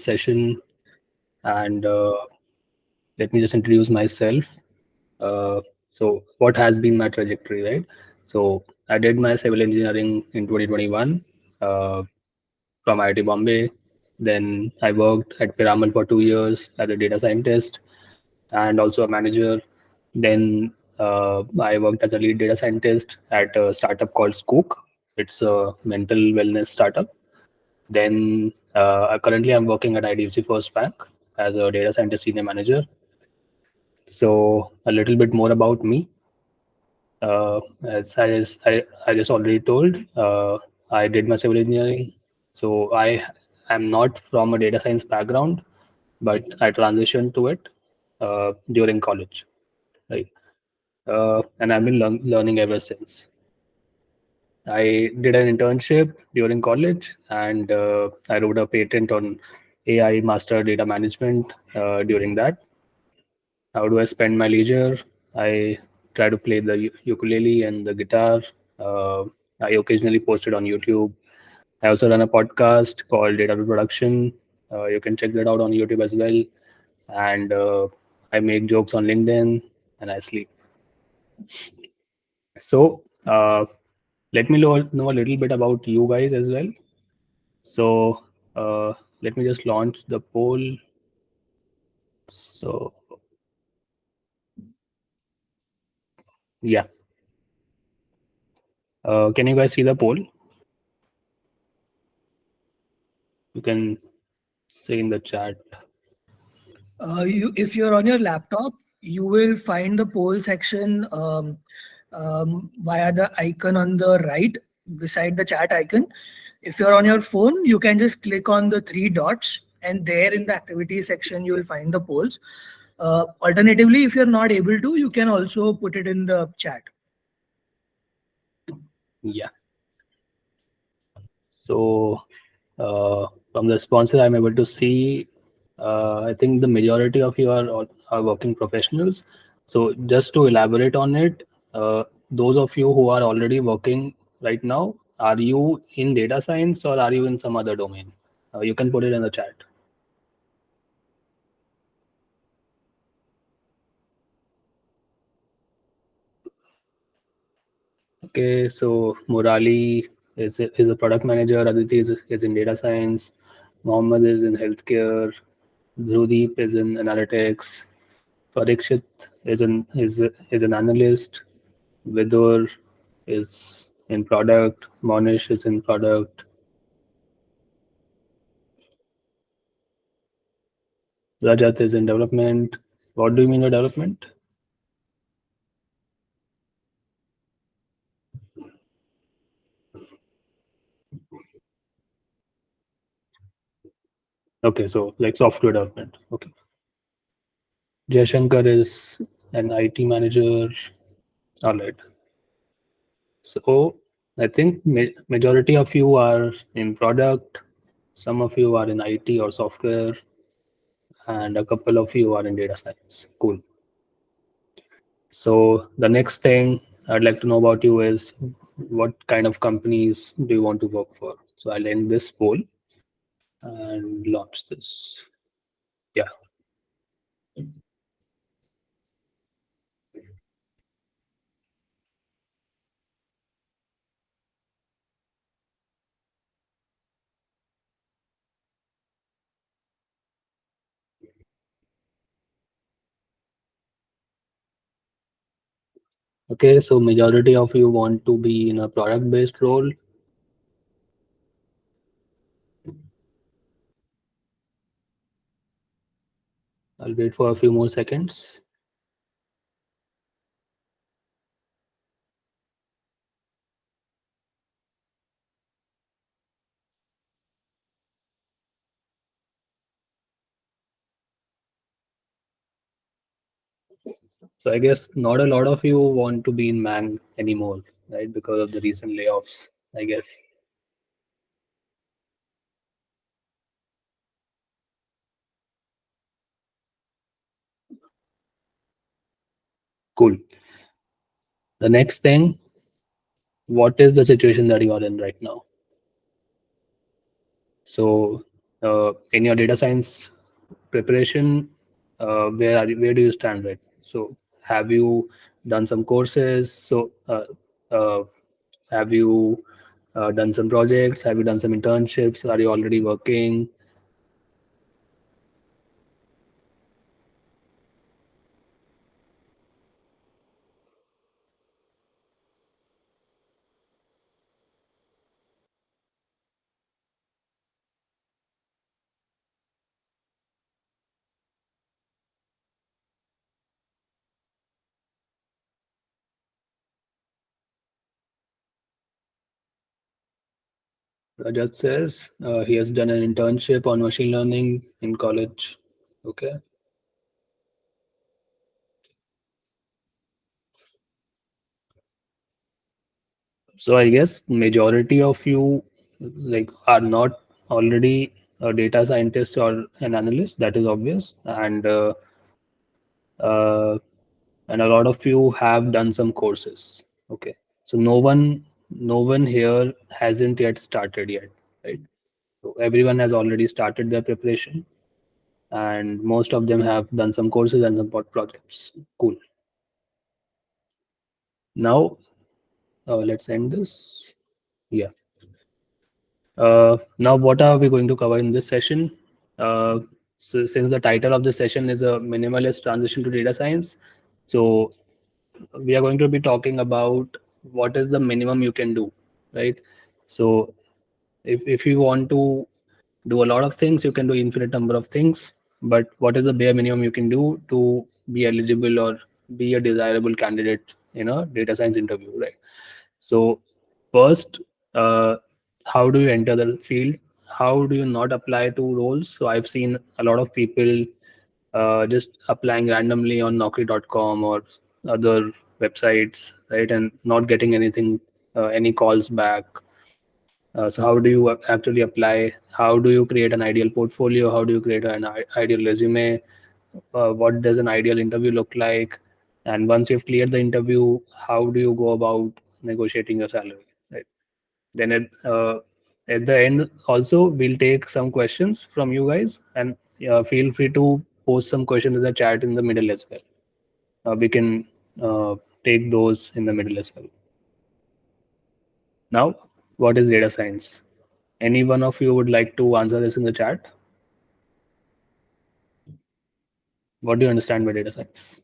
session, and let me just introduce myself. So, what has been my trajectory, right? So, I did my civil engineering in 2021 from IIT Bombay. Then I worked at Piramal for 2 years as a data scientist and also a manager. Then I worked as a lead data scientist at a startup called Skook. It's a mental wellness startup. Then currently I'm working at IDFC First Bank as a data scientist senior manager. So a little bit more about me. As I just already told, I did my civil engineering. So I am not from a data science background, but I transitioned to it during college, right? And I've been learning ever since. I did an internship during college, and I wrote a patent on AI master data management during that. How do I spend my leisure? I try to play the ukulele and the guitar. Uh, I occasionally post it on YouTube. I also run a podcast called Data Production. You can check that out on YouTube as well. And I make jokes on LinkedIn, and I sleep. So let me know a little bit about you guys as well. So let me just launch the poll. So yeah, can you guys see the poll? You can say in the chat. If you're on your laptop, you will find the poll section via the icon on the right beside the chat icon. If you're on your phone, you can just click on the three dots, and there in the activity section, you will find the polls. Alternatively, if you're not able to, you can also put it in the chat. Yeah. So from the responses I'm able to see, I think the majority of you are working professionals. So just to elaborate on it, those of you who are already working right now, are you in data science or are you in some other domain? You can put it in the chat. Okay, so Murali is a product manager, Aditi is in data science, Mohammed is in healthcare, Dhrudeep is in analytics, Parikshit is an analyst, Vidur is in product, Monish is in product, Rajat is in development. What do you mean by development? Okay, so like software development. Okay. Jayashankar is an IT manager. All right. So I think majority of you are in product, some of you are in IT or software, and a couple of you are in data science. Cool. So the next thing I'd like to know about you is what kind of companies do you want to work for? So I'll end this poll and launch this. Yeah. Okay, so majority of you want to be in a product-based role. I'll wait for a few more seconds. So I guess not a lot of you want to be in Mang anymore, right? Because of the recent layoffs, I guess. Cool. The next thing, what is the situation that you are in right now? So in your data science preparation, where do you stand, right? So have you done some courses? Uh, have you done some projects? Have you done some internships? Are you already working? Rajat says he has done an internship on machine learning in college. Okay. So I guess majority of you like are not already a data scientist or an analyst. That is obvious, uh, and a lot of you have done some courses. Okay, so no one here hasn't yet started yet, right? So everyone has already started their preparation, and most of them have done some courses and some projects. Cool. Now let's end this. Yeah. Now, what are we going to cover in this session? Uh, so since the title of the session is a minimalist transition to data science, so we are going to be talking about what is the minimum you can do, right? So if you want to do a lot of things, you can do infinite number of things, but what is the bare minimum you can do to be eligible or be a desirable candidate in a data science interview, right? So first, uh, how do you enter the field? How do you not apply to roles? So I've seen a lot of people just applying randomly on Naukri.com or other websites, right, and not getting anything, any calls back. So how do you actually apply? How do you create an ideal portfolio? How do you create an ideal resume? What does an ideal interview look like? And once you've cleared the interview, how do you go about negotiating your salary? Right. Then at the end, also we'll take some questions from you guys, and feel free to post some questions in the chat in the middle as well. We can take those in the middle as well. Now, what is data science? Any one of you would like to answer this in the chat? What do you understand by data science?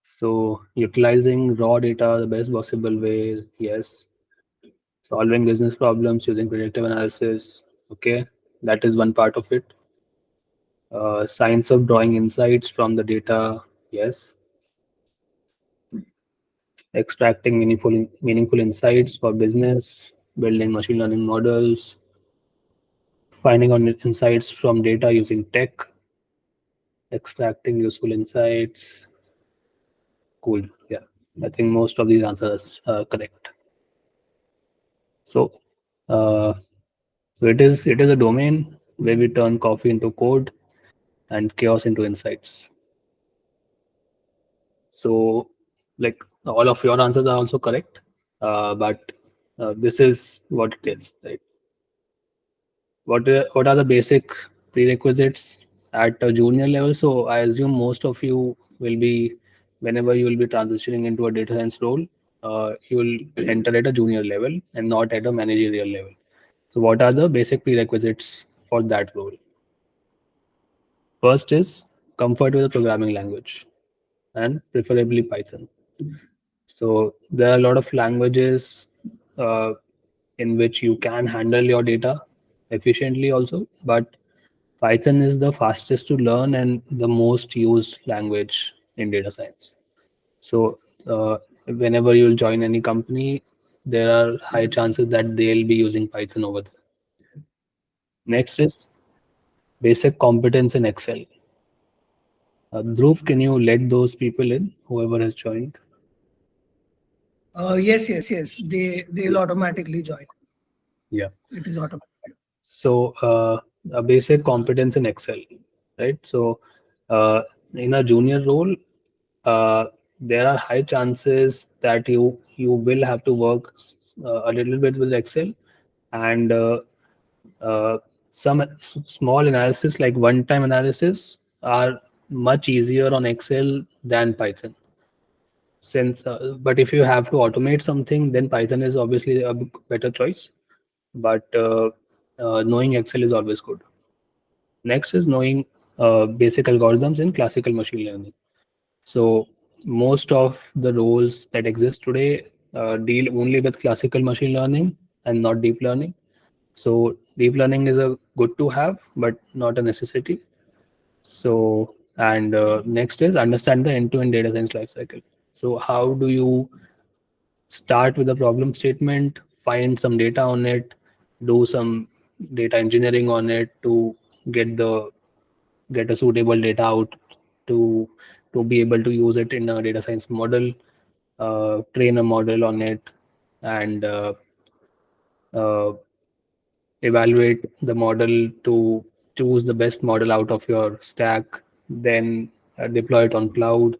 So, utilizing raw data the best possible way, yes. Solving business problems using predictive analysis, okay, that is one part of it. Science of drawing insights from the data, yes. Extracting meaningful insights for business, building machine learning models, finding on insights from data using tech, extracting useful insights. Cool. Yeah. I think most of these answers are correct. So, uh, so it is a domain where we turn coffee into code and chaos into insights. So, like all of your answers are also correct, but this is what it is, right? What are the basic prerequisites at a junior level? So I assume most of you will be, whenever you will be transitioning into a data science role, you will enter at a junior level and not at a managerial level. So what are the basic prerequisites for that role? First is comfort with the programming language and preferably Python. So there are a lot of languages uh, in which you can handle your data efficiently also, but Python is the fastest to learn and the most used language in data science. So whenever you'll join any company, there are high chances that they'll be using Python over there. Next is basic competence in Excel. Dhruv, can you let those people in, whoever has joined? Yes. They'll automatically join. Yeah. It is automatic. So a basic competence in Excel, right? So uh, in a junior role, uh, there are high chances that you will have to work a little bit with Excel, and uh, some small analysis like one-time analysis are much easier on Excel than Python. Since, but if you have to automate something, then Python is obviously a better choice. But knowing Excel is always good. Next is knowing basic algorithms in classical machine learning. So most of the roles that exist today deal only with classical machine learning and not deep learning. So deep learning is a good to have, but not a necessity. So and next is understand the end-to-end data science lifecycle. So how do you start with a problem statement, find some data on it, do some data engineering on it to get the get a suitable data out to be able to use it in a data science model, train a model on it, and uh, evaluate the model to choose the best model out of your stack, then deploy it on cloud,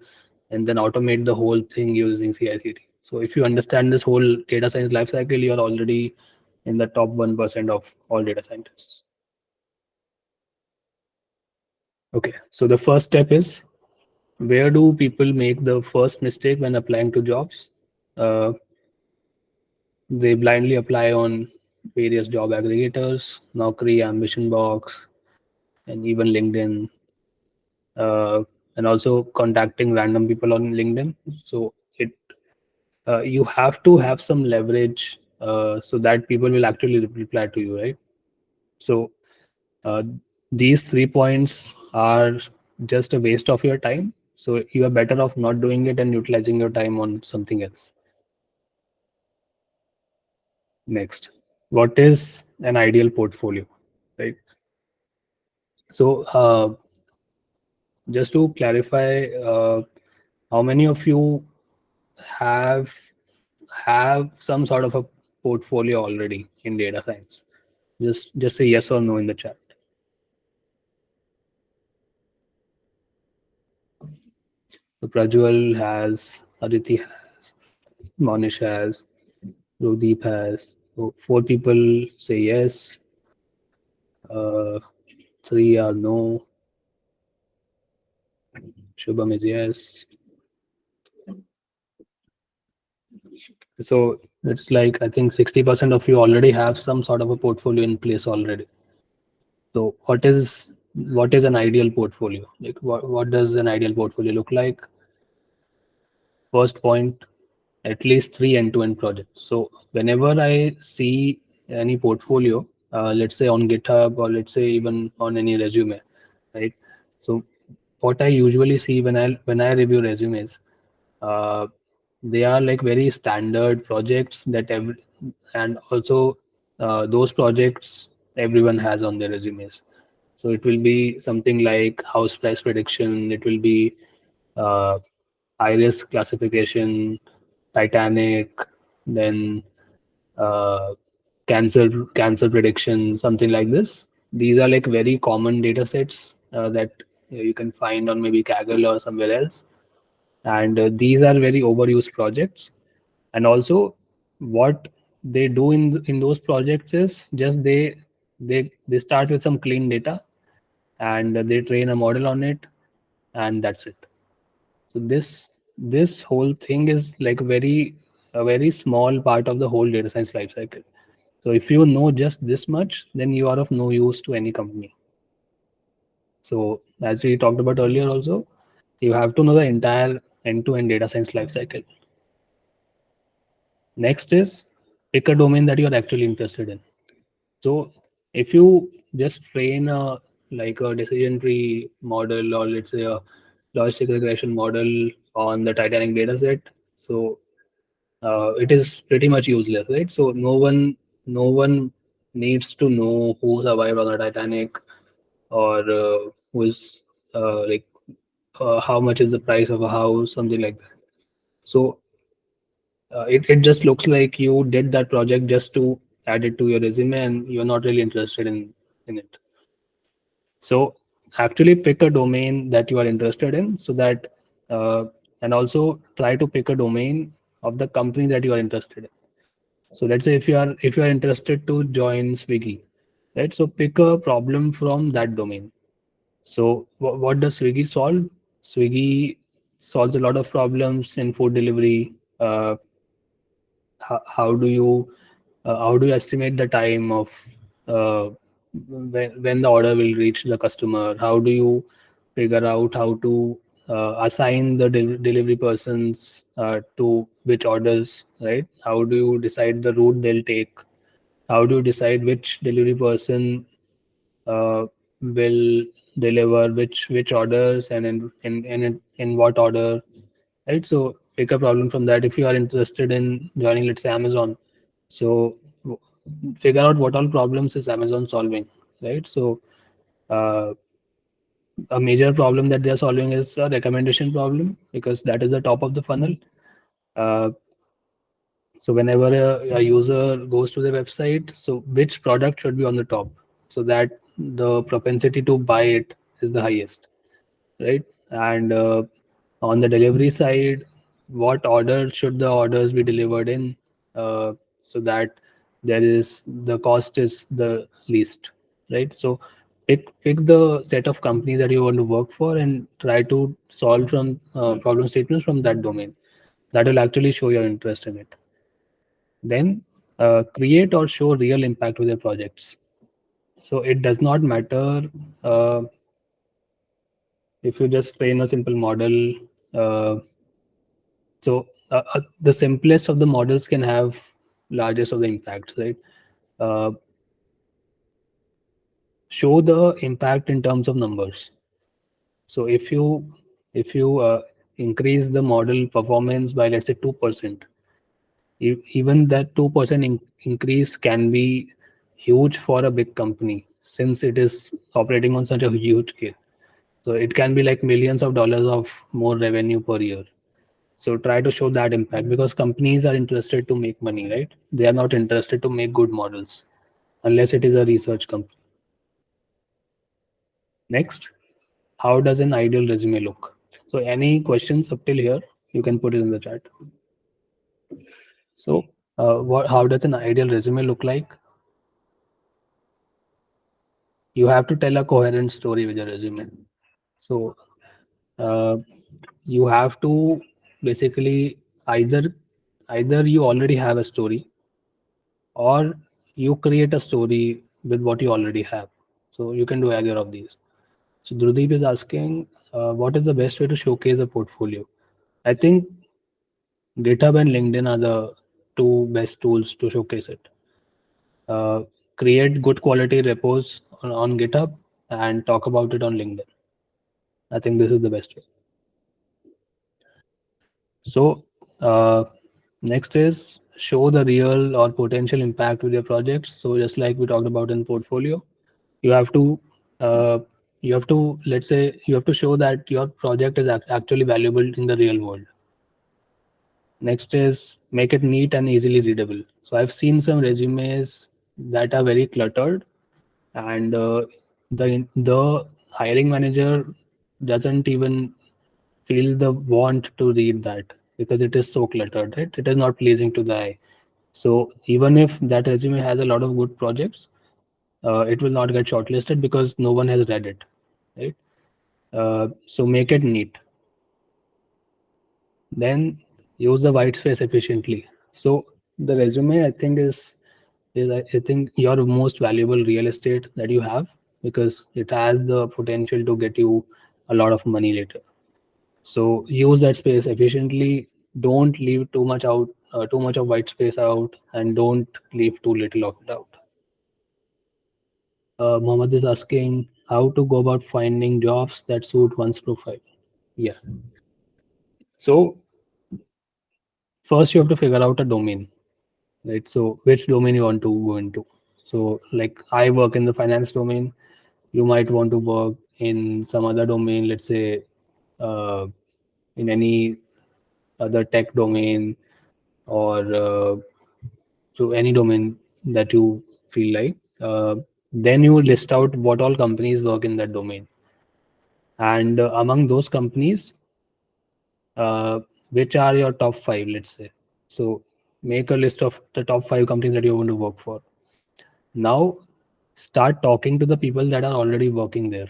and then automate the whole thing using CI/CD. So if you understand this whole data science lifecycle, you are already in the top 1% of all data scientists. Okay, so the first step is, where do people make the first mistake when applying to jobs? Uh, they blindly apply on various job aggregators, Naukri, Ambition Box, and even LinkedIn, and also contacting random people on LinkedIn. So you have to have some leverage so that people will actually reply to you, right? So uh, these 3 points are just a waste of your time. So you are better off not doing it and utilizing your time on something else. Next, what is an ideal portfolio, right? So just to clarify, how many of you have some sort of a portfolio already in data science? Just say yes or no in the chat. So Prajwal has, Aditi has, Monish has, Rodeep has. So 4 people say yes, uh, 3 are no, Shubham is yes. So it's like, I think 60% of you already have some sort of a portfolio in place already. So what is an ideal portfolio? Like what does an ideal portfolio look like? First point, at least 3 end-to-end projects. So whenever I see any portfolio, let's say on GitHub or let's say even on any resume, right? So what I usually see when I review resumes, uh, they are like very standard projects that and also those projects everyone has on their resumes. So it will be something like house price prediction. It will be uh, iris classification, Titanic, then uh, cancer prediction, something like this. These are like very common data sets that you can find on maybe Kaggle or somewhere else, and these are very overused projects. And also, what they do in those projects is just they start with some clean data and they train a model on it, and that's it. So this whole thing is like a very small part of the whole data science lifecycle. So if you know just this much, then you are of no use to any company. So as we talked about earlier also, you have to know the entire end-to-end data science lifecycle. Next is, pick a domain that you are actually interested in. So if you just train a like a decision tree model, or let's say a logistic regression model on the Titanic dataset, so it is pretty much useless, right? So no one needs to know who survived on the Titanic, or who is like how much is the price of a house, something like that. So it just looks like you did that project just to add it to your resume and you're not really interested in it. So actually pick a domain that you are interested in, so that uh, and also try to pick a domain of the company that you are interested in. So let's say if you are interested to join Swiggy, right? So pick a problem from that domain. So what does Swiggy solve? Swiggy solves a lot of problems in food delivery. How do you estimate the time of uh, when the order will reach the customer? How do you figure out how to assign the delivery persons to which orders, right? How do you decide the route they'll take? How do you decide which delivery person uh, will deliver which orders and in what order, right? So pick a problem from that. If you are interested in joining, let's say, Amazon, so figure out what all problems is Amazon solving, right? So uh, a major problem that they are solving is a recommendation problem, because that is the top of the funnel. uh, so whenever a user goes to the website, so which product should be on the top, so that the propensity to buy it is the highest, right? And on the delivery side, what order should the orders be delivered in, so that there is the cost is the least, right? So pick the set of companies that you want to work for and try to solve from problem statements from that domain. That will actually show your interest in it. Then create or show real impact with your projects. So it does not matter uh, if you just train a simple model. uh, the simplest of the models can have largest of the impacts, right? uh, show the impact in terms of numbers. So if you increase the model performance by, let's say, 2%, even that 2% increase can be huge for a big company, since it is operating on such a huge scale. So it can be like millions of dollars of more revenue per year. So try to show that impact, because companies are interested to make money, right? They are not interested to make good models unless it is a research company. Next, how does an ideal resume look? So any questions up till here, you can put it in the chat. So how does an ideal resume look like? You have to tell a coherent story with your resume. So uh, you have to basically either you already have a story, or you create a story with what you already have. So you can do either of these. So Dhrudeep is asking, what is the best way to showcase a portfolio? I think GitHub and LinkedIn are the two best tools to showcase it. Uh, Create good quality repos on GitHub and talk about it on LinkedIn. I think this is the best way. So next is show the real or potential impact with your projects. So just like we talked about in portfolio, you have to uh, let's say you have to show that your project is actually valuable in the real world. Next is make it neat and easily readable. So I've seen some resumes that are very cluttered, and the hiring manager doesn't even feel the want to read that, because it is so cluttered, right? It is not pleasing to the eye. So even if that resume has a lot of good projects, it will not get shortlisted because no one has read it, right? So make it neat. Then use the white space efficiently. So the resume, I think, is I think your most valuable real estate that you have, because it has the potential to get you a lot of money later. So use that space efficiently. Don't leave too much of white space out, and don't leave too little of it out. Mohammed is asking how to go about finding jobs that suit one's profile. Yeah. So first you have to figure out a domain, right? So which domain you want to go into. So like I work in the finance domain. You might want to work in some other domain, let's say in any other tech domain, or so any domain that you feel like. Then you list out what all companies work in that domain, and among those companies, uh, which are your top five, let's say. So make a list of the top five companies that you want to work for. Now start talking to the people that are already working there,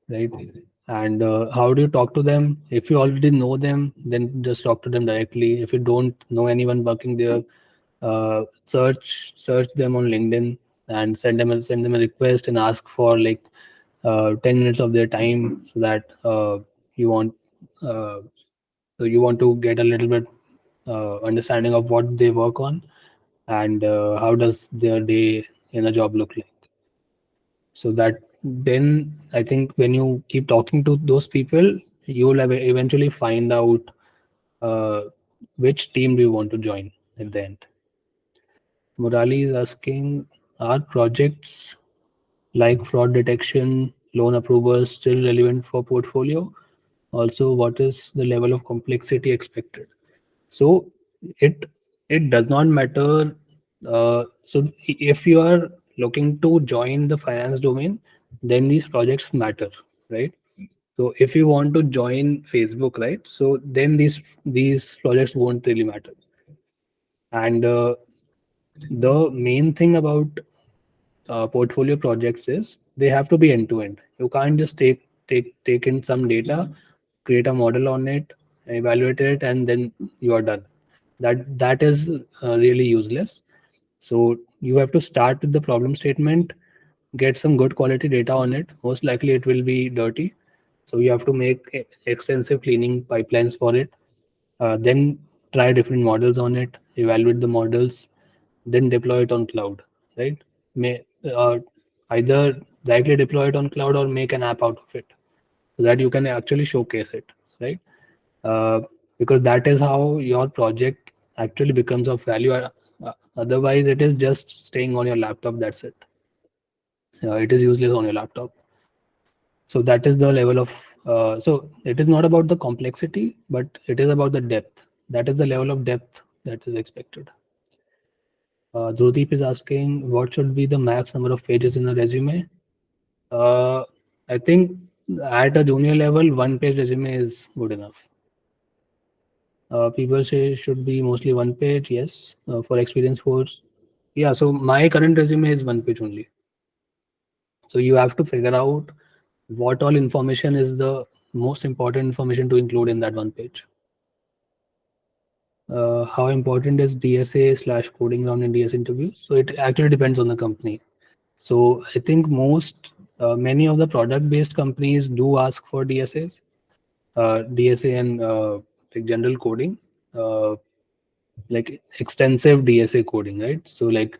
right? And how do you talk to them? If you already know them, then just talk to them directly. If you don't know anyone working there, search them on LinkedIn and send them a request and ask for like 10 minutes of their time, so that you want uh, you want to get a little bit understanding of what they work on, and how does their day in a job look like. So that then I think when you keep talking to those people, you will eventually find out uh, which team do you want to join at the end. Murali is asking, are projects like fraud detection, loan approvals still relevant for portfolio? Also, what is the level of complexity expected? So it it does not matter. So if you are looking to join the finance domain, then these projects matter, right? So if you want to join Facebook, right? So then these projects won't really matter. And the main thing about portfolio projects is they have to be end to end. You can't just take in some data, create a model on it, evaluate it, and then you are done. That is really useless. So you have to start with the problem statement, get some good quality data on it. Most likely it will be dirty, so you have to make extensive cleaning pipelines for it. Then try different models on it, evaluate the models, then deploy it on cloud, right? May either directly deploy it on cloud or make an app out of it, so that you can actually showcase it, right? uh, because that is how your project actually becomes of value. Otherwise it is just staying on your laptop, that's it. It is useless on your laptop. So that is the level of so it is not about the complexity, but it is about the depth. That is the level of depth that is expected. Dhrudeep is asking, what should be the max number of pages in a resume? uh, I think at a junior level, one page resume is good enough. People say it should be mostly one page. Yes, for experience force. Yeah, so my current resume is one page only. So you have to figure out what all information is the most important information to include in that one page. How important is DSA/coding round in DS interviews? So it actually depends on the company. So I think many of the product-based companies do ask for DSAs, DSA and like general coding. Like extensive DSA coding, right? So like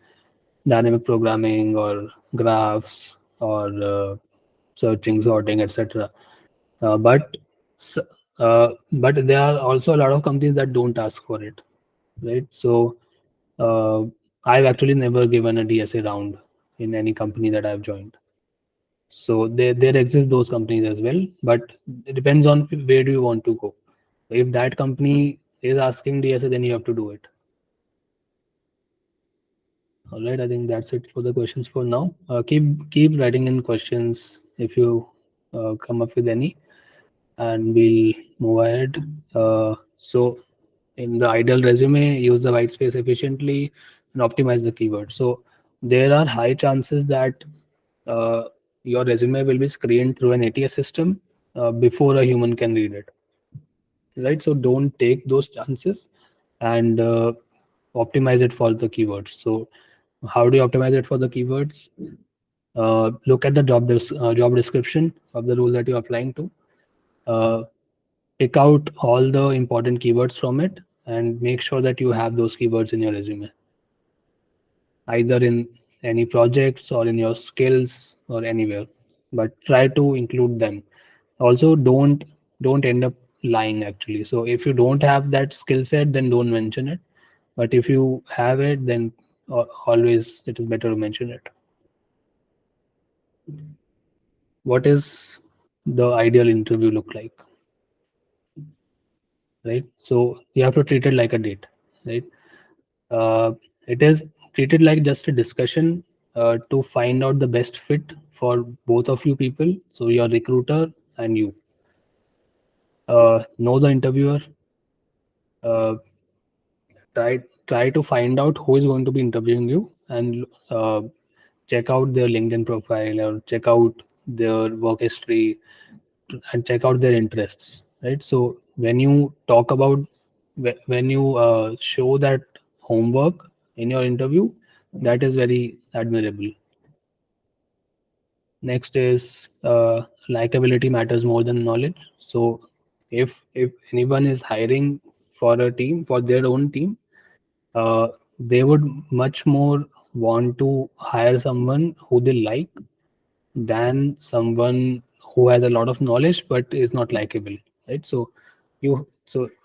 dynamic programming or graphs or searching, sorting, etc. But s- but there are also a lot of companies that don't ask for it, right? So uh, I've actually never given a DSA round in any company that I've joined. So there exist those companies as well, but it depends on where do you want to go. If that company is asking DSA, then you have to do it. All right, I think that's it for the questions for now. Keep writing in questions if you come up with any, and we'll move ahead. So, in the ideal resume, use the white space efficiently and optimize the keywords. So, there are high chances that uh, your resume will be screened through an ATS system before a human can read it, right? So, don't take those chances, and optimize it for the keywords. So, how do you optimize it for the keywords? Look at the job description of the role that you're applying to. Uh, Pick out all the important keywords from it and make sure that you have those keywords in your resume, either in any projects or in your skills or anywhere. But try to include them. Also, don't end up lying actually. So if you don't have that skill set, then don't mention it. But if you have it, then always it is better to mention it. What is the ideal interview look like? right? So you have to treat it like a date, right? Uh, it is treated like just a discussion to find out the best fit for both of you people. So your recruiter and you know the interviewer. Uh, try to find out who is going to be interviewing you, and check out their LinkedIn profile or check out their work history and check out their interests, right? So when you talk about when you show that homework in your interview, that is very admirable. Next is likability matters more than knowledge. So if anyone is hiring for a team, for their own team, uh, they would much more want to hire someone who they like than someone who has a lot of knowledge but is not likable, right? So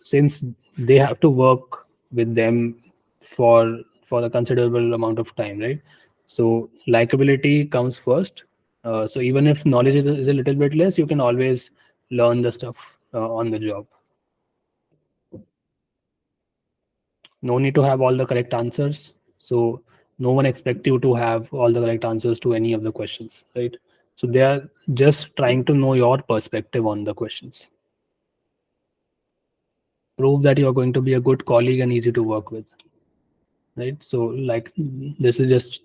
since they have to work with them for a considerable amount of time, right? So likability comes first. So even if knowledge is a little bit less, you can always learn the stuff on the job. No need to have all the correct answers. So no one expect you to have all the correct answers to any of the questions, right? So they are just trying to know your perspective on the questions. Prove that you are going to be a good colleague and easy to work with, right? So like this is just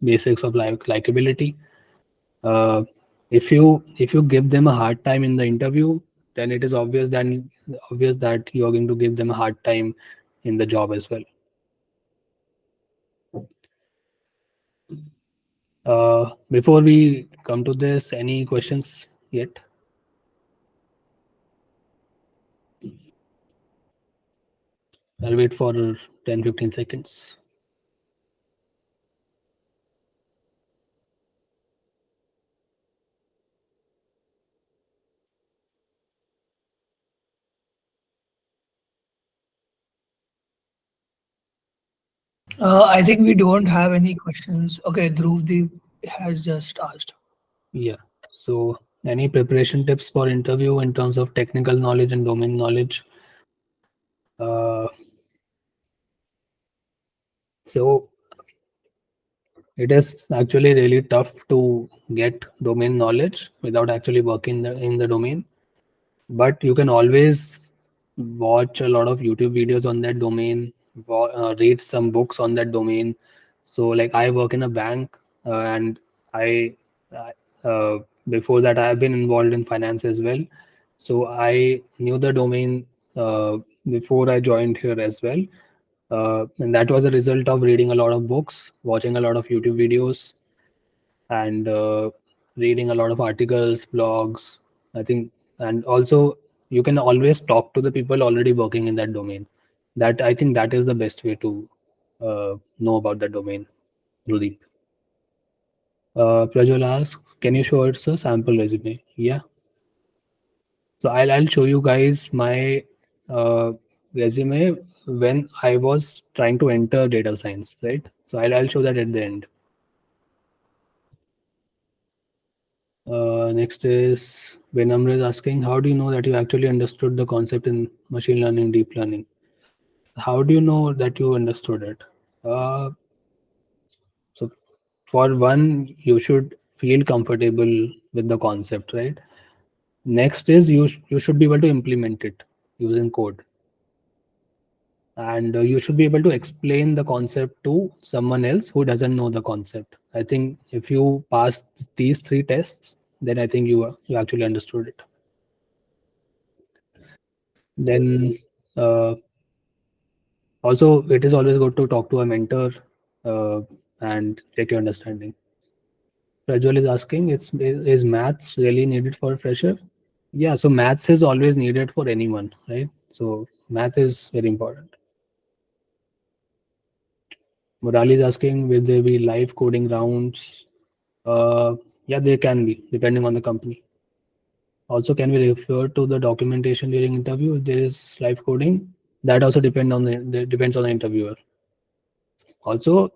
basics of likability. uh, if you give them a hard time in the interview, then it is obvious that you are going to give them a hard time in the job as well. Before we come to this, any questions yet? I'll wait for 10-15 seconds. I think we don't have any questions. Okay, Dhruv has just asked. Yeah. So, any preparation tips for interview in terms of technical knowledge and domain knowledge? Uh, so, it is actually really tough to get domain knowledge without actually working in the domain. But you can always watch a lot of YouTube videos on that domain, read some books on that domain. So like I work in a bank, and I uh, before that I have been involved in finance as well. So I knew the domain before I joined here as well, and that was a result of reading a lot of books, watching a lot of YouTube videos, and reading a lot of articles, blogs, I think. And also you can always talk to the people already working in that domain. That I think that is the best way to know about the domain. Rudeep. Prajwal asks, can you show us a sample resume? Yeah. So I'll show you guys my uh, resume when I was trying to enter data science, right? So I'll show that at the end. Next is Vinamra is asking, how do you know that you actually understood the concept in machine learning, deep learning? How do you know that you understood it? Uh, so for one, you should feel comfortable with the concept, right? Next is you should be able to implement it using code, and you should be able to explain the concept to someone else who doesn't know the concept. I think if you pass these three tests, then I think you actually understood it. Then uh, also, it is always good to talk to a mentor uh, and check your understanding. Prajwal is asking, is maths really needed for a fresher? Yeah, so maths is always needed for anyone, right? So math is very important. Murali is asking, will there be live coding rounds? Yeah, there can be, depending on the company. Also, can we refer to the documentation during interview if there is live coding? That also depends on the interviewer. Also,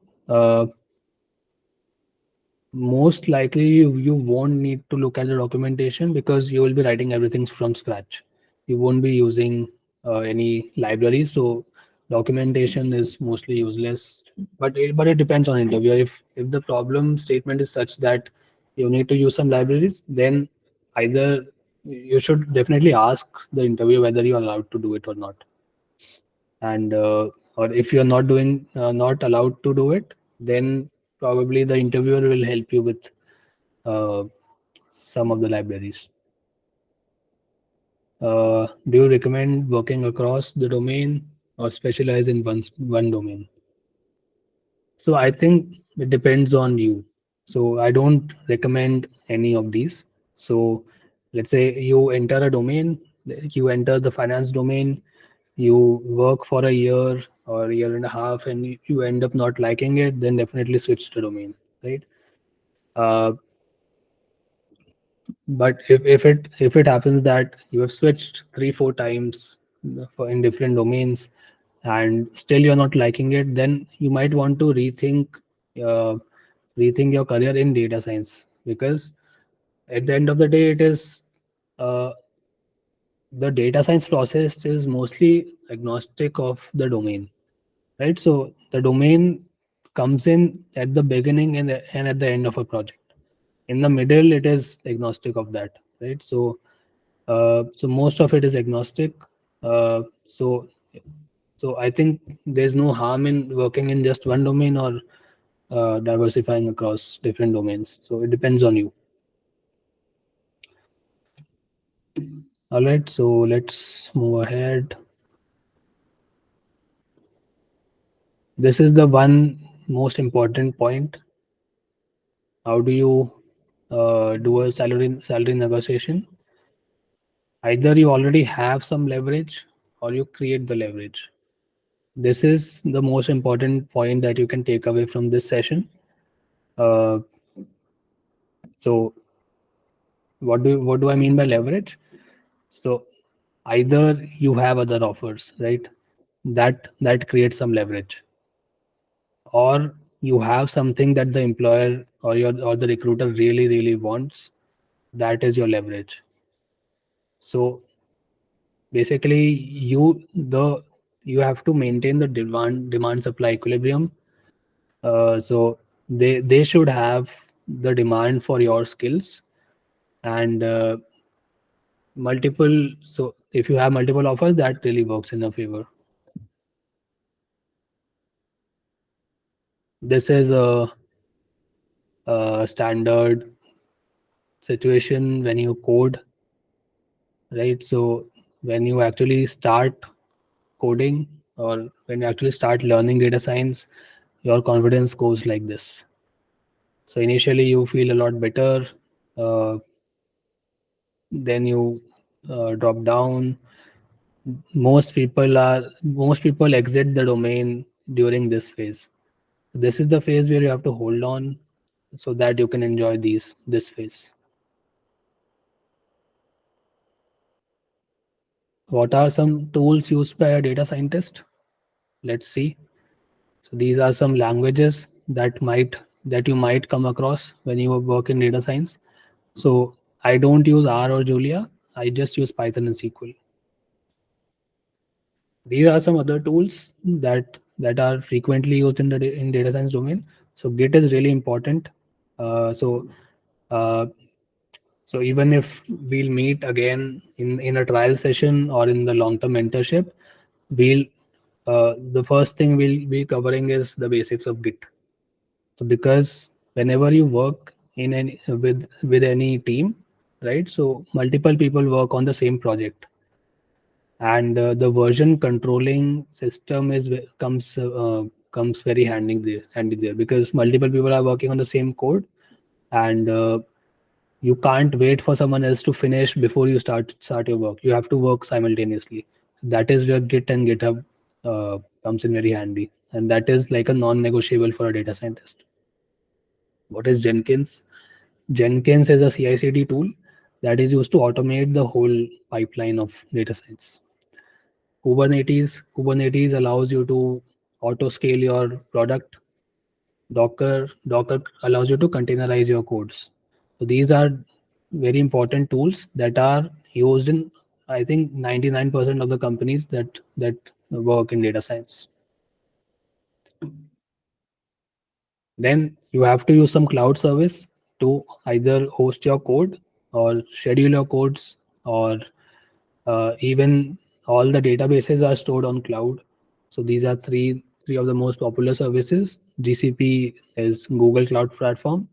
most likely you won't need to look at the documentation because you will be writing everything from scratch. You won't be using any library. So documentation is mostly useless. But it depends on interviewer. If the problem statement is such that you need to use some libraries, then either you should definitely ask the interviewer whether you are allowed to do it or not. And or if you're not allowed to do it, then probably the interviewer will help you with uh, some of the libraries. Do you recommend working across the domain or specialize in one domain? So I think it depends on you. So I don't recommend any of these. So let's say you enter a domain, you enter the finance domain, you work for a year or a year and a half, and you end up not liking it, then definitely switch the domain, right? Uh, but if it happens that you have switched 3 4 times for in different domains and still you're not liking it, then you might want to uh, rethink your career in data science, because at the end of the day it is uh, the data science process is mostly agnostic of the domain, right? So the domain comes in at the beginning and at the end of a project. In the middle it is agnostic of that, right? So most of it is agnostic. Uh, so so I think there's no harm in working in just one domain or diversifying across different domains. So it depends on you. All right, so let's move ahead. This is the one most important point. How do you do a salary negotiation? Either you already have some leverage or you create the leverage. This is the most important point that you can take away from this session. Uh, so what do I mean by leverage? So either you have other offers, right? That creates some leverage, or you have something that the employer or the recruiter really wants. That is your leverage. So basically, you have to maintain the demand supply equilibrium. So they should have the demand for your skills, and multiple. So if you have multiple offers, that really works in your favor. This is a standard situation when you code, right? So when you actually start coding, or when you actually start learning data science, your confidence goes like this. So initially you feel a lot better, uh, then you drop down. Most people exit the domain during this phase. This is the phase where you have to hold on so that you can enjoy this phase. What are some tools used by a data scientist? Let's see. So these are some languages that you might come across when you work in data science. So I don't use R or Julia. I just use Python and SQL. These are some other tools that are frequently used in data science domain. So Git is really important. Uh, so uh, so even if we'll meet again in a trial session or in the long term mentorship, we'll the first thing we'll be covering is the basics of Git. So because whenever you work in any with any team, right? So multiple people work on the same project, and the version controlling system comes very handy there because multiple people are working on the same code, and you can't wait for someone else to finish before you start your work. You have to work simultaneously. That is where Git and GitHub comes in very handy, and that is like a non-negotiable for a data scientist. What is Jenkins? Jenkins is a CI/CD tool that is used to automate the whole pipeline of data science. Kubernetes allows you to auto scale your product. Docker allows you to containerize your codes. So these are very important tools that are used in I think 99% of the companies that work in data science. Then you have to use some cloud service to either host your code or schedule your codes, or even all the databases are stored on cloud. So these are three of the most popular services. GCP is Google Cloud Platform,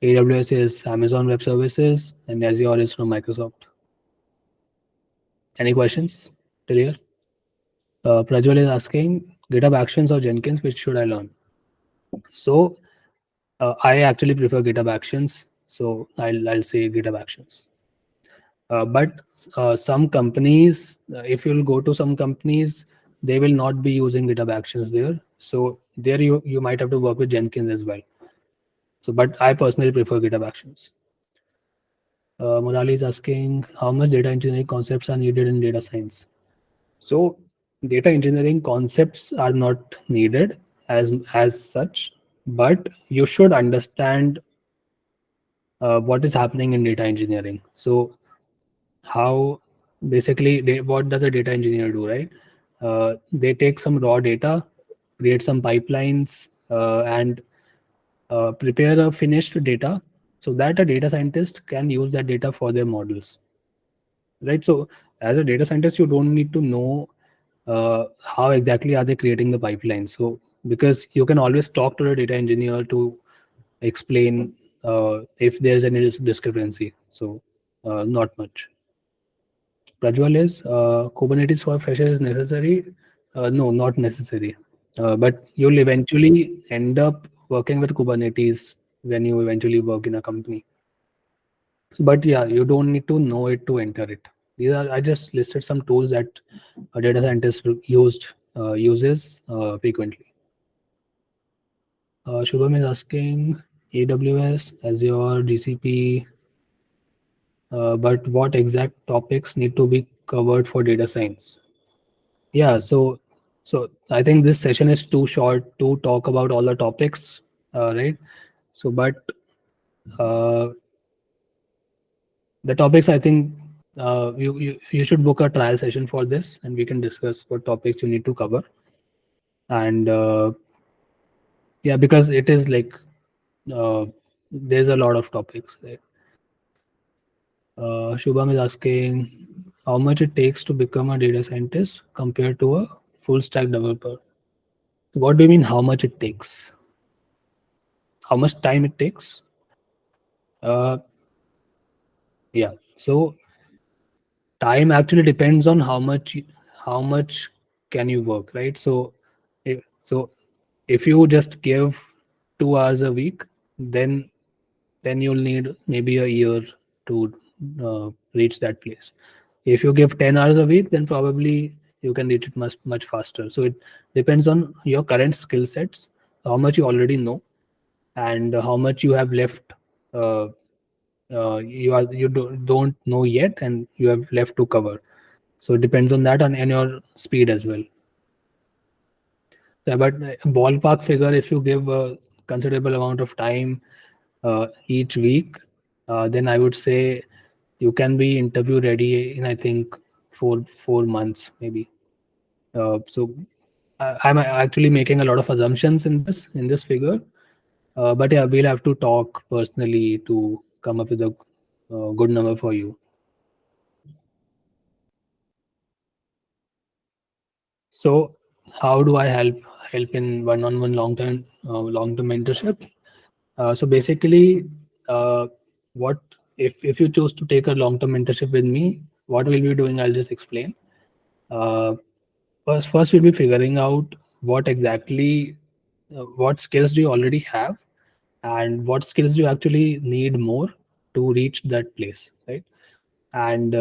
AWS is Amazon Web Services, and Azure is from Microsoft. Any questions till here? Prajwal is asking GitHub Actions or Jenkins, which should I learn? So I actually prefer GitHub Actions, so I'll say GitHub Actions. But some companies, if you'll go to some companies, they will not be using GitHub Actions there. So there you might have to work with Jenkins as well. So, but I personally prefer GitHub Actions. Murali is asking how much data engineering concepts are needed in data science. So data engineering concepts are not needed as such, but you should understand what is happening in data engineering. So how basically what does a data engineer do, right? They take some raw data, create some pipelines, and prepare a finished data so that a data scientist can use that data for their models, right? So as a data scientist, you don't need to know how exactly are they creating the pipeline. So because you can always talk to the data engineer to explain if there's any discrepancy. So not much. Prajwal is Kubernetes for freshers is necessary. No, not necessary. But you'll eventually end up working with Kubernetes when you eventually work in a company. But yeah, you don't need to know it to enter it. These are I just listed some tools that a data scientist uses frequently. Shubham is asking AWS, Azure, GCP, but what exact topics need to be covered for data science? Yeah, so I think this session is too short to talk about all the topics, right? So, but uh, the topics I think you should book a trial session for this, and we can discuss what topics you need to cover. And yeah, because it is like uh, there's a lot of topics, right? Shubham is asking how much it takes to become a data scientist compared to a full stack developer. What do you mean how much it takes? How much time it takes? Uh, yeah. So time actually depends on how much can you work, right? So if you just give 2 hours a week, then you'll need maybe a year to reach that place. If you give 10 hours a week, then probably you can reach it much faster. So it depends on your current skill sets, how much you already know, and how much you have left. Uh, don't know yet, and you have left to cover. So it depends on that and your speed as well. Yeah, but ballpark figure, if you give a considerable amount of time each week, then I would say you can be interview ready in I think 4 months maybe. So I'm actually making a lot of assumptions in this figure, but yeah, we'll have to talk personally to come up with a good number for you. So how do I help in one-on-one long-term mentorship? So basically, uh, what if you choose to take a long-term mentorship with me? What we'll be doing, I'll just explain. Uh, first, we'll be figuring out what skills do you already have, and what skills do you actually need more to reach that place, right? And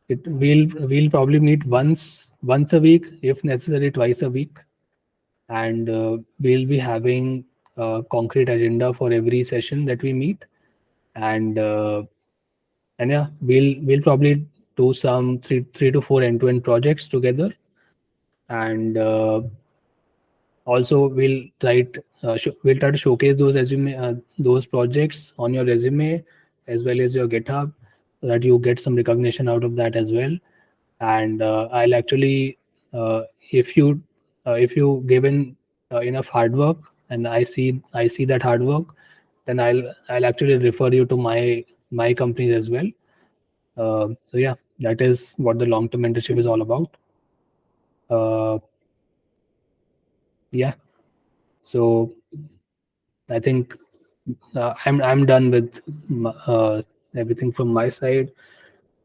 we'll probably meet once a week, if necessary, twice a week, and we'll be having a concrete agenda for every session that we meet, and yeah, we'll probably do some three to four end-to-end projects together, and also we'll try to showcase those projects on your resume as well as your GitHub, that you get some recognition out of that as well. And I'll actually, if you given enough hard work, and I see that hard work, then I'll actually refer you to my companies as well. So yeah, that is what the long term mentorship is all about. uh, yeah, so I think I'm done with everything from my side.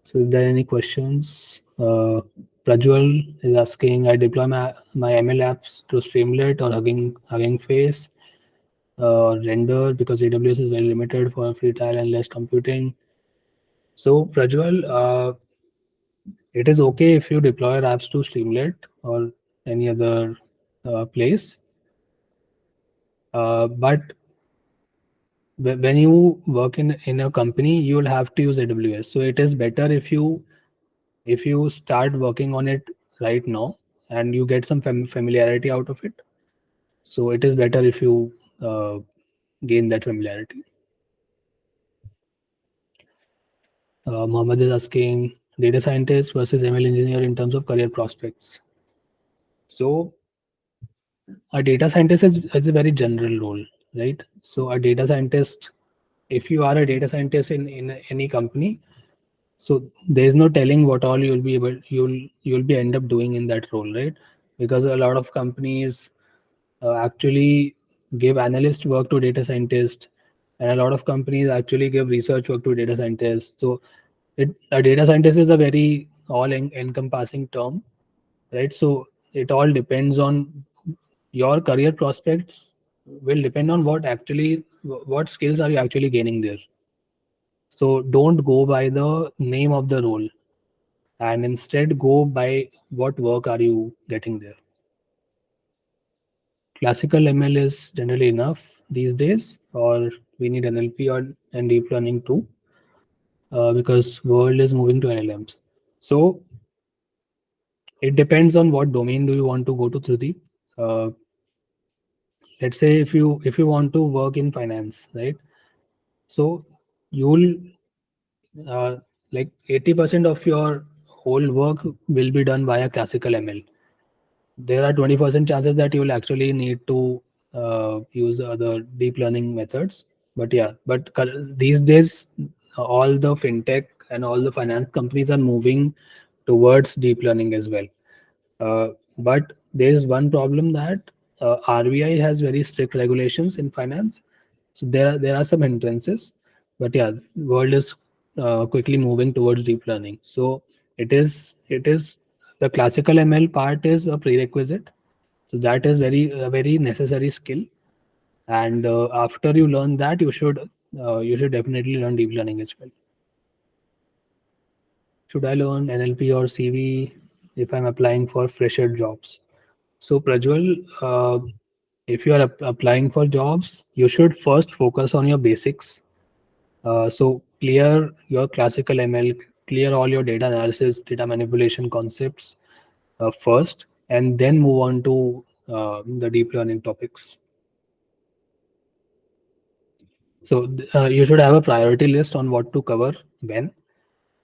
So if there are any questions, Prajwal is asking, I deploy my ML apps to Streamlit or Hugging Face, render, because AWS is very limited for free trial and less computing. So Prajwal, it is okay if you deploy your apps to Streamlit or any other place, but when you work in a company, you will have to use AWS. So it is better if you start working on it right now and you get some familiarity out of it. So it is better if you gain that familiarity. Mohammed is asking, data scientist versus ML engineer in terms of career prospects. So a data scientist is a very general role, right? So a data scientist, if you are a data scientist in any company, so there's no telling what all you'll be end up doing in that role, right? Because a lot of companies actually give analyst work to data scientists, and a lot of companies actually give research work to data scientists. So a data scientist is a very all encompassing term, right? So it all depends on your career prospects, will depend on what skills are you actually gaining there. So don't go by the name of the role, and instead go by what work are you getting there. Classical ML is generally enough these days, or we need NLP or and deep learning too, because world is moving to LLMs. So it depends on what domain do you want to go to through the. Uh, let's say if you want to work in finance, right? So you'll uh, like 80% of your whole work will be done via classical ML. There are 20% chances that you will actually need to use other deep learning methods. But yeah, but these days, all the fintech and all the finance companies are moving towards deep learning as well. But there is one problem that RBI has very strict regulations in finance. So there are some hindrances, but yeah, world is quickly moving towards deep learning. So it is the classical ML part is a prerequisite. So that is a very necessary skill. And after you learn that, you should definitely learn deep learning as well. Should I learn NLP or CV if I'm applying for fresher jobs? So Prajwal, if you are applying for jobs, you should first focus on your basics. So clear your classical ML, clear all your data analysis, data manipulation concepts first, and then move on to the deep learning topics. So you should have a priority list on what to cover when,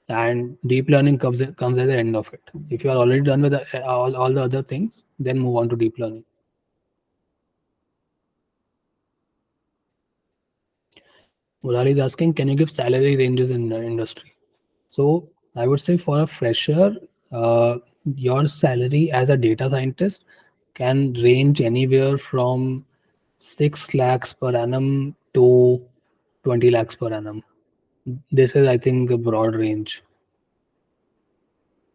and deep learning comes at the end of it. If you are already done with all the other things, then move on to deep learning. Murali is asking, can you give salary ranges in the industry? So I would say for a fresher, your salary as a data scientist can range anywhere from 6 lakhs per annum to 20 lakhs per annum. This is, I think, a broad range.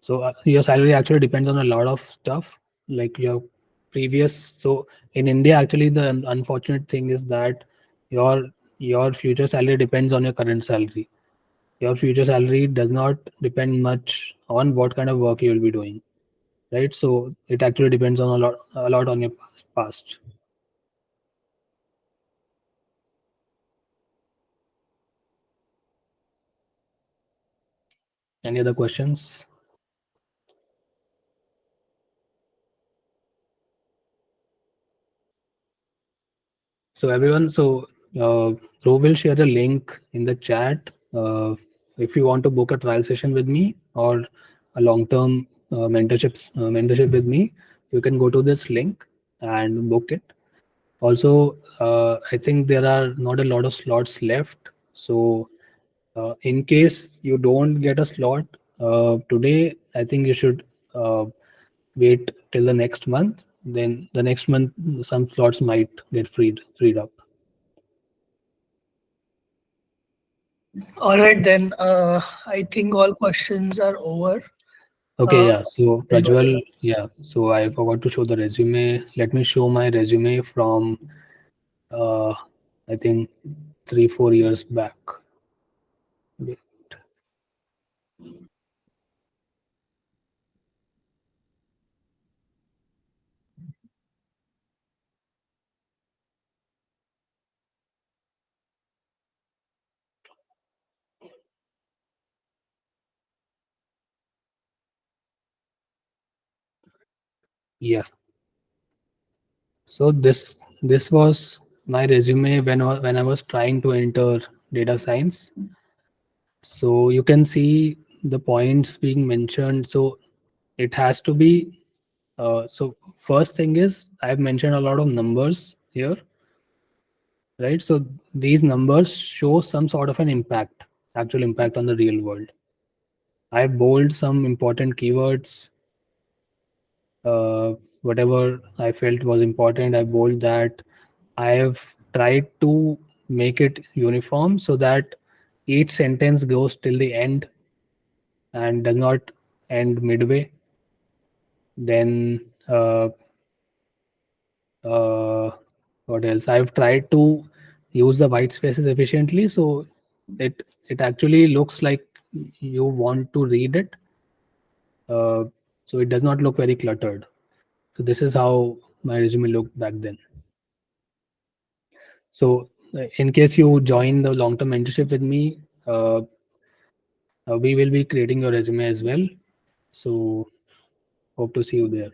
So your salary actually depends on a lot of stuff, like your previous. So in India, actually, the unfortunate thing is that your your future salary depends on your current salary. Your future salary does not depend much on what kind of work you will be doing, right? So it actually depends on a lot on your past. Any other questions? So everyone, so Ro will share a link in the chat. if you want to book a trial session with me or a long-term mentorship with me, you can go to this link and book it. Also, I think there are not a lot of slots left. So, in case you don't get a slot today, I think you should uh, wait till the next month. Then the next month, some slots might get freed up. All right, then. I think all questions are over. Okay, Uh, yeah. So Prajwal, yeah. So I forgot to show the resume. Let me show my resume from uh, I think 3 4 years back. Wait. Yeah. So this was my resume when I was trying to enter data science. So you can see the points being mentioned. So it has to be. So first thing is I've mentioned a lot of numbers here, right? So these numbers show some sort of an impact, actual impact on the real world. I bold some important keywords, whatever I felt was important. I bold that. I have tried to make it uniform so that each sentence goes till the end and does not end midway. Then uh, what else? I've tried to use the white spaces efficiently, so it actually looks like you want to read it. Uh, so it does not look very cluttered. So this is how my resume looked back then. So in case you join the long-term mentorship with me, we will be creating your resume as well. So hope to see you there.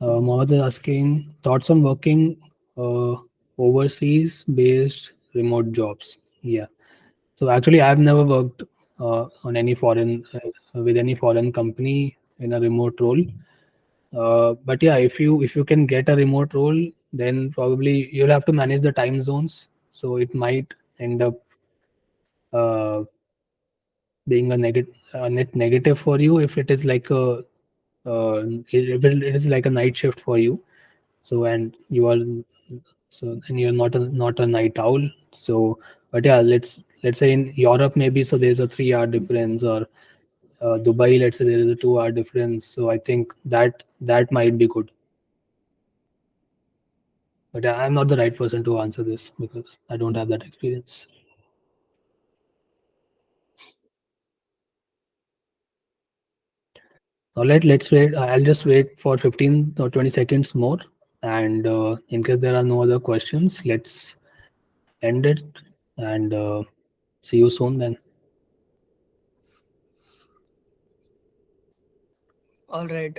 Mohammed is asking thoughts on working uh, overseas based remote jobs. Yeah. So actually, I've never worked on any foreign with any foreign company in a remote role. But yeah, if you can get a remote role, then probably you'll have to manage the time zones. So it might end up uh, being a net negative for you if it is like a it is like a night shift for you. So and you are and you're not a night owl. So but yeah, let's say in Europe maybe, so there's a 3 hour difference, or Dubai, let's say there is a 2 hour difference. So I think that might be good. But I'm not the right person to answer this because I don't have that experience. Now let's wait. I'll just wait for 15 or 20 seconds more, and in case there are no other questions, let's end it and see you soon then. all right.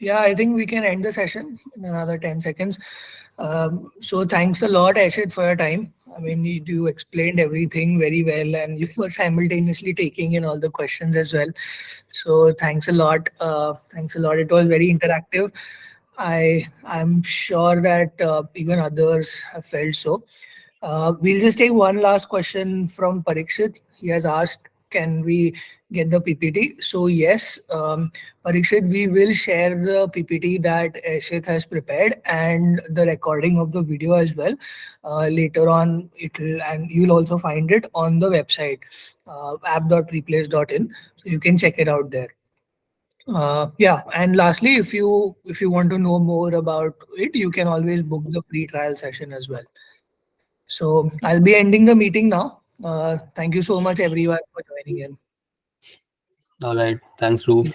Yeah, I think we can end the session in another 10 seconds. So thanks a lot, Ashit, for your time. I mean, you explained everything very well, and you were simultaneously taking in all the questions as well. So thanks a lot. Thanks a lot. It was very interactive. I'm sure that even others have felt so. We'll just take one last question from Parikshit. He has asked, can we get the PPT? So yes, Parikshit, we will share the PPT that Ashit has prepared and the recording of the video as well. Later on, and you'll also find it on the website, app.replace.in. So you can check it out there. Yeah, and lastly, if you want to know more about it, you can always book the free trial session as well. So I'll be ending the meeting now. Thank you so much, everyone, for joining in. All right. Thanks, Roof.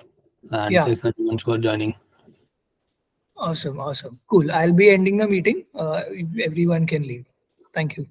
And Yeah, thanks everyone for joining. awesome, awesome, cool. I'll be ending the meeting. Everyone can leave. Thank you.